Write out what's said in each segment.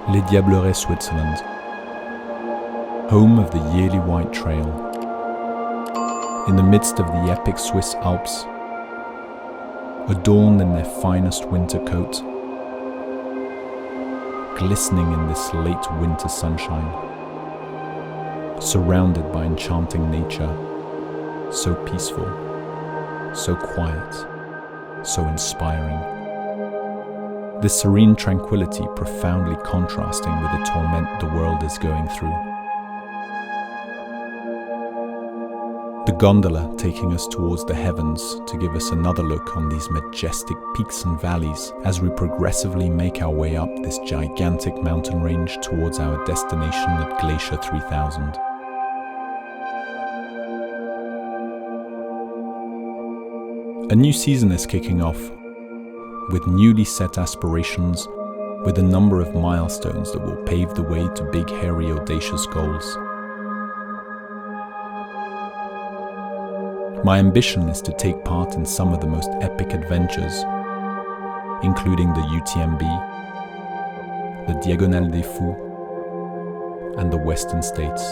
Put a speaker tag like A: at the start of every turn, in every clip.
A: Les Diablerets, Switzerland, home of the yearly White Trail. In the midst of the epic Swiss Alps, adorned in their finest winter coat, glistening in this late winter sunshine, surrounded by enchanting nature, so peaceful, so quiet, so inspiring. This serene tranquility profoundly contrasting with the torment the world is going through. The gondola taking us towards the heavens to give us another look on these majestic peaks and valleys as we progressively make our way up this gigantic mountain range towards our destination at Glacier 3000. A new season is kicking off, with newly set aspirations, with a number of milestones that will pave the way to big, hairy, audacious goals. My ambition is to take part in some of the most epic adventures, including the UTMB, the Diagonale des Fous, and the Western States.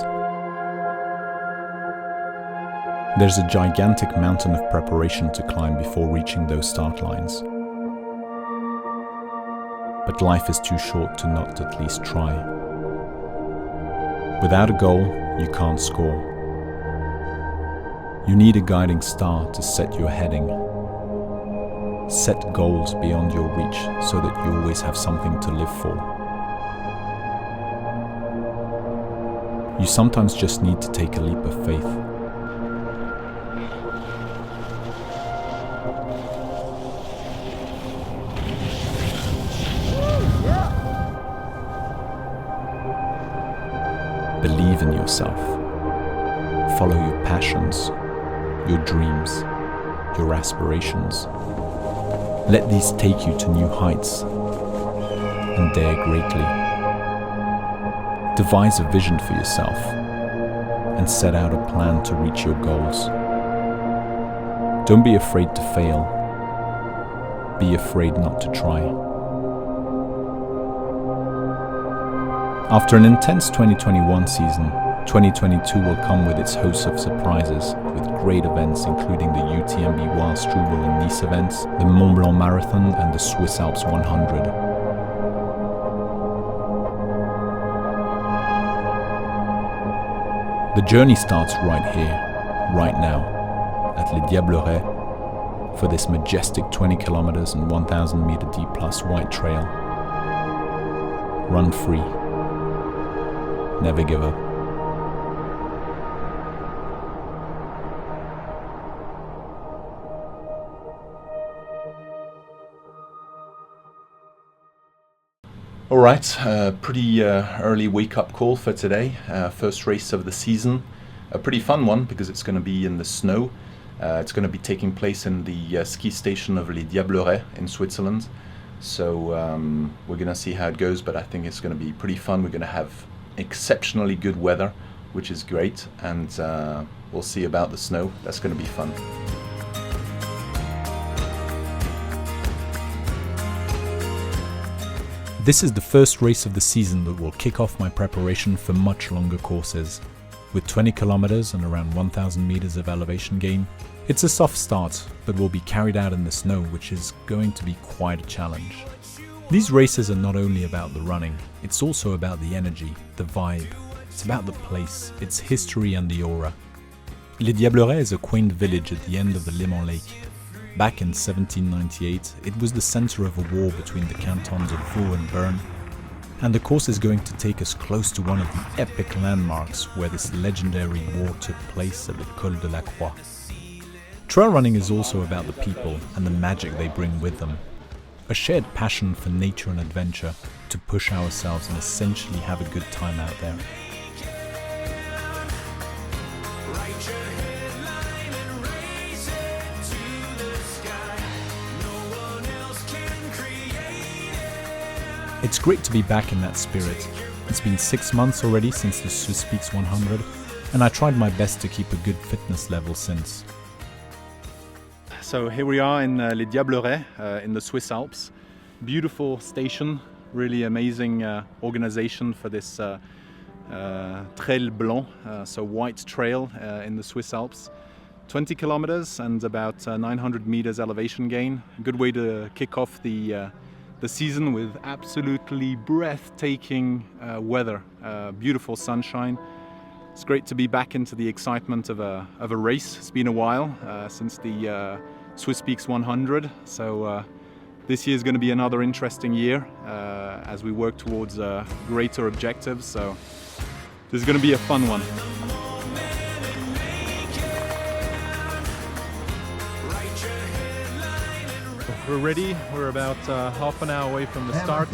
A: There's a gigantic mountain of preparation to climb before reaching those start lines. But life is too short to not at least try. Without a goal, you can't score. You need a guiding star to set your heading. Set goals beyond your reach so that you always have something to live for. You sometimes just need to take a leap of faith. Believe in yourself. Follow your passions, your dreams, your aspirations. Let these take you to new heights and dare greatly. Devise a vision for yourself and set out a plan to reach your goals. Don't be afraid to fail. Be afraid not to try. After an intense 2021 season, 2022 will come with its host of surprises, with great events including the UTMB Wildstrubel and Nice events, the Mont Blanc Marathon and the Swiss Alps 100. The journey starts right here, right now, at Les Diablerets, for this majestic 20 kilometers and 1,000 meter deep plus white trail. Run free. Never give up. All right, pretty early wake-up call for today. First race of the season. A pretty fun one because it's going to be in the snow. It's going to be taking place in the ski station of Les Diablerets in Switzerland. So we're going to see how it goes, but I think it's going to be pretty fun. We're going to have exceptionally good weather, which is great, and we'll see about the snow. That's going to be fun. This is the first race of the season that will kick off my preparation for much longer courses. With 20 kilometers and around 1,000 meters of elevation gain, it's a soft start, but will be carried out in the snow, which is going to be quite a challenge. These races are not only about the running, it's also about the energy, the vibe. It's about the place, its history and the aura. Les Diablerets is a quaint village at the end of the Léman Lake. Back in 1798, it was the center of a war between the cantons of Vaud and Bern, and the course is going to take us close to one of the epic landmarks where this legendary war took place at the Col de la Croix. Trail running is also about the people and the magic they bring with them. A shared passion for nature and adventure, to push ourselves and essentially have a good time out there. It's great to be back in that spirit. It's been 6 months already since the Swiss Peaks 100, and I tried my best to keep a good fitness level since. So here we are in Les Diablerets in the Swiss Alps. Beautiful station, Really amazing organization for this Trail Blanc, so white trail in the Swiss Alps. 20 kilometers and about 900 meters elevation gain. A good way to kick off the season with absolutely breathtaking weather, beautiful sunshine. It's great to be back into the excitement of a race. It's been a while since the Swiss Peaks 100, so this year is going to be another interesting year as we work towards greater objectives. So this is going to be a fun one. We're ready. We're about half an hour away from the start.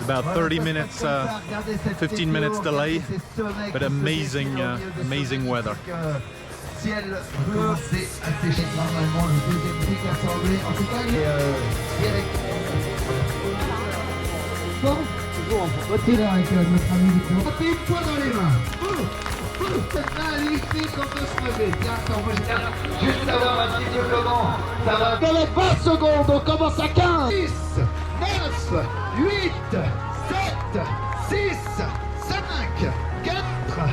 A: About 30 minutes, 15 minutes delay, but amazing, amazing weather. Ciel bleu, c'est asséché normalement le deuxième pic assemblé. En tout cas, bon, toujours on retire avec notre ami Nico. Mettez une poids dans les mains. Magnifique, on peut se lever. Tiens, attends, moi je viens juste savoir un petit peu comment ça va. Dans les 20 secondes, on commence à 15. 10, 9, 8, 7, 6, 5, 4, 3,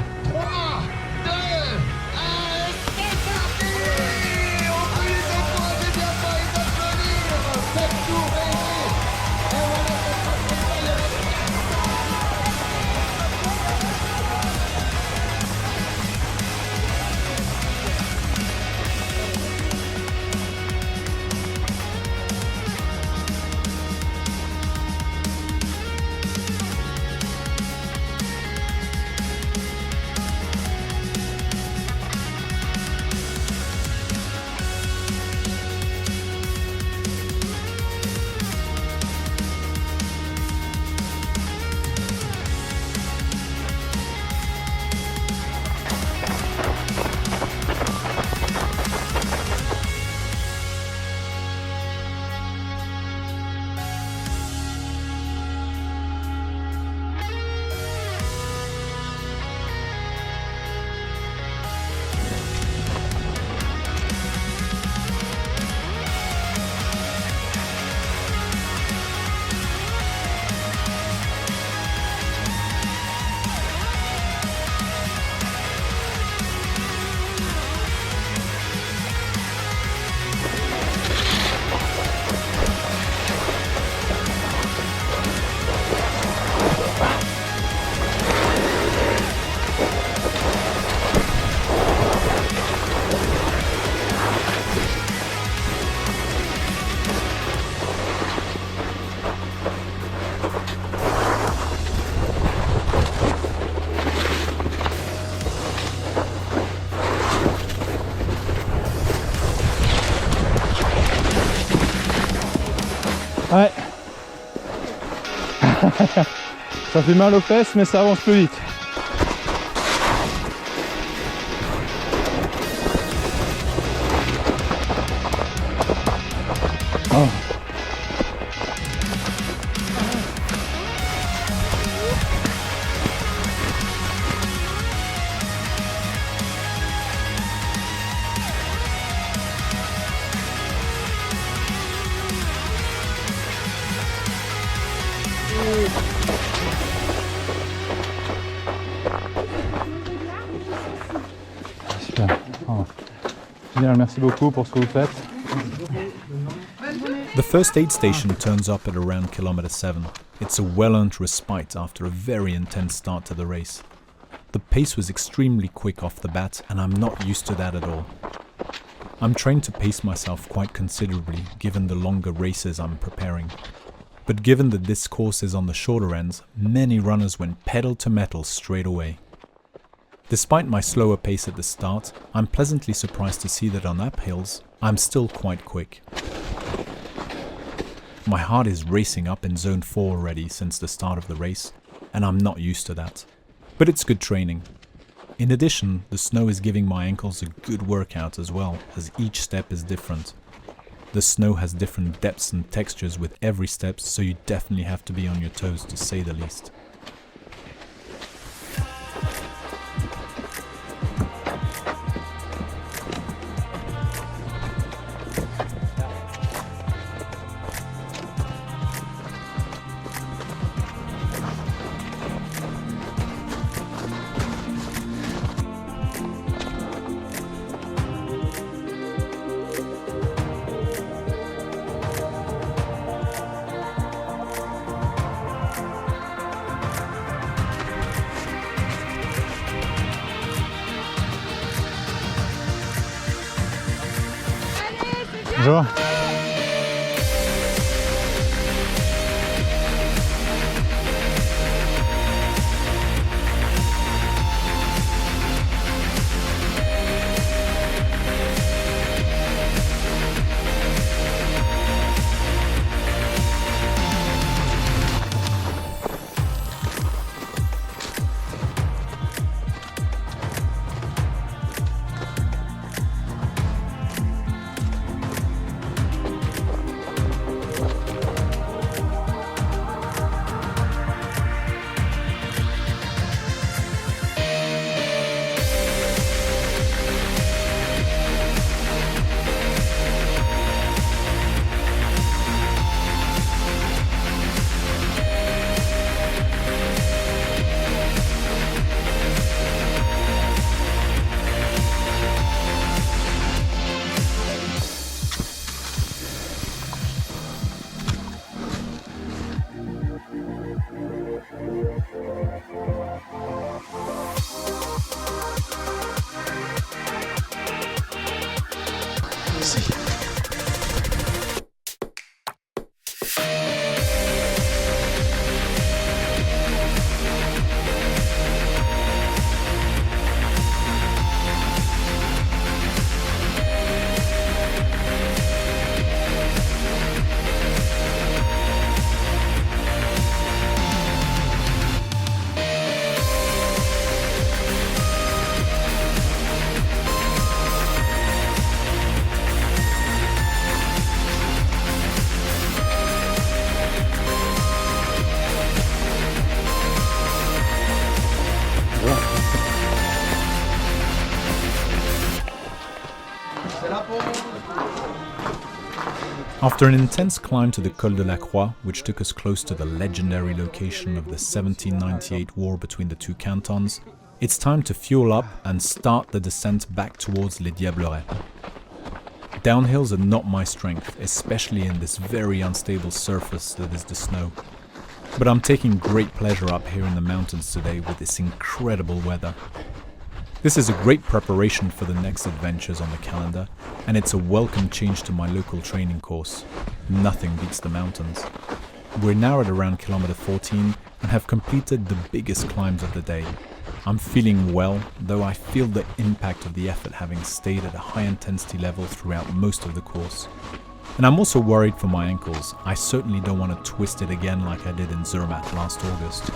B: Ouais. Ça fait mal aux fesses, mais ça avance plus vite. Oh. Super. Oh. Génial, merci beaucoup pour ce que vous faites.
A: The first aid station turns up at around kilometer 7. It's a well-earned respite after a very intense start to the race. The pace was extremely quick off the bat, and I'm not used to that at all. I'm trained to pace myself quite considerably given the longer races I'm preparing. But given that this course is on the shorter ends, many runners went pedal to metal straight away. Despite my slower pace at the start, I'm pleasantly surprised to see that on uphills, I'm still quite quick. My heart is racing up in zone 4 already since the start of the race, and I'm not used to that. But it's good training. In addition, the snow is giving my ankles a good workout as well, as each step is different. The snow has different depths and textures with every step, so you definitely have to be on your toes to say the least.
B: Bonjour.
A: After an intense climb to the Col de la Croix, which took us close to the legendary location of the 1798 war between the two cantons, it's time to fuel up and start the descent back towards Les Diablerets. Downhills are not my strength, especially in this very unstable surface that is the snow. But I'm taking great pleasure up here in the mountains today with this incredible weather. This is a great preparation for the next adventures on the calendar, and it's a welcome change to my local training course. Nothing beats the mountains. We're now at around kilometer 14 and have completed the biggest climbs of the day. I'm feeling well, though I feel the impact of the effort having stayed at a high intensity level throughout most of the course. And I'm also worried for my ankles. I certainly don't want to twist it again like I did in Zermatt last August.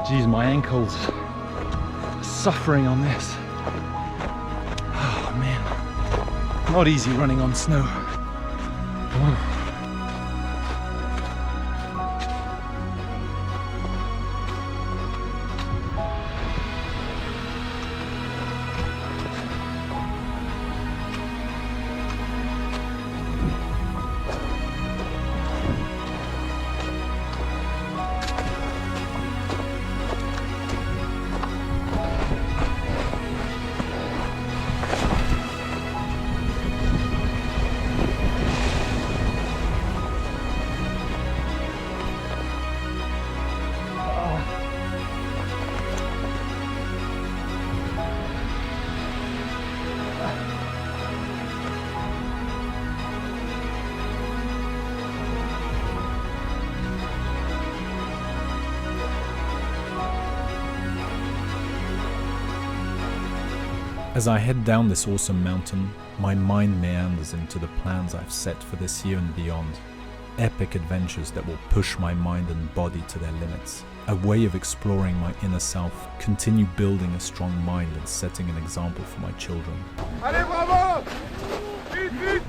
B: Geez, my ankles are suffering on this. Oh man, not easy running on snow. Oh.
A: As I head down this awesome mountain, my mind meanders into the plans I've set for this year and beyond. Epic adventures that will push my mind and body to their limits. A way of exploring my inner self, continue building a strong mind and setting an example for my children.
C: Allez, bravo! Vite,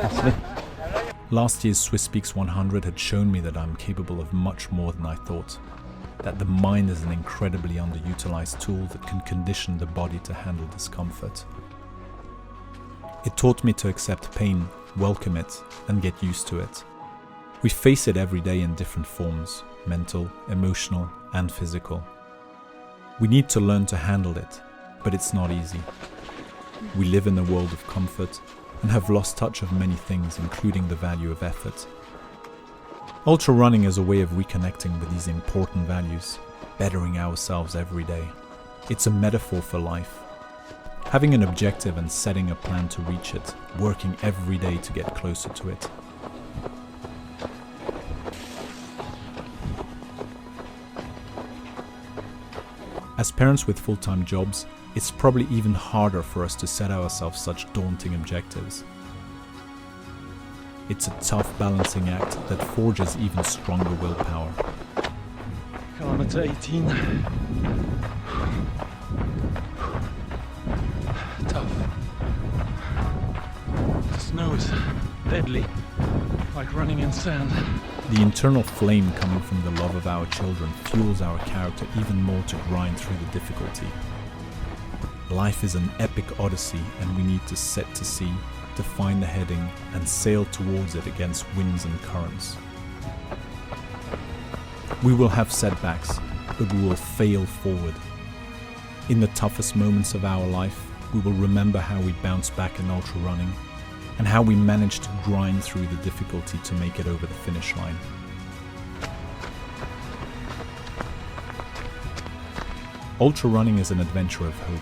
C: vite!
A: Last year's Swiss Peaks 100 had shown me that I'm capable of much more than I thought. That the mind is an incredibly underutilized tool that can condition the body to handle discomfort. It taught me to accept pain, welcome it, and get used to it. We face it every day in different forms, mental, emotional, and physical. We need to learn to handle it, but it's not easy. We live in a world of comfort and have lost touch of many things, including the value of effort. Ultra running is a way of reconnecting with these important values, bettering ourselves every day. It's a metaphor for life. Having an objective and setting a plan to reach it, working every day to get closer to it. As parents with full-time jobs, it's probably even harder for us to set ourselves such daunting objectives. It's a tough balancing act that forges even stronger willpower.
B: Kilometer 18. Tough. The snow is deadly, like running in sand.
A: The internal flame coming from the love of our children fuels our character even more to grind through the difficulty. Life is an epic odyssey, and we need to set to sea, define the heading, and sail towards it against winds and currents. We will have setbacks, but we will fail forward. In the toughest moments of our life, we will remember how we bounced back in ultra running, and how we managed to grind through the difficulty to make it over the finish line. Ultra running is an adventure of hope,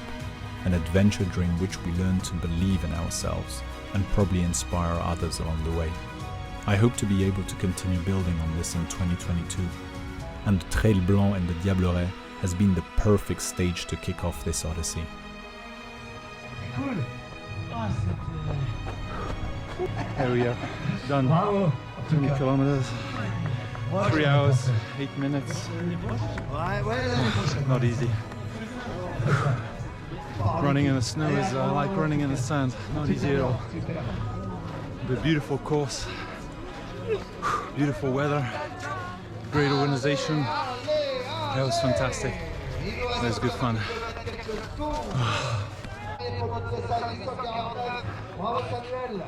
A: an adventure during which we learn to believe in ourselves and probably inspire others along the way. I hope to be able to continue building on this in 2022, and the Trail Blanc and Les Diablerets has been the perfect stage to kick off this odyssey.
B: There we are, done. 20 kilometers, 3 hours, 8 minutes. Not easy. Running in the snow is like running in the sand, not easy at all. But beautiful course, beautiful weather, great organization. That was fantastic. That was good fun.
C: Bravo Samuel.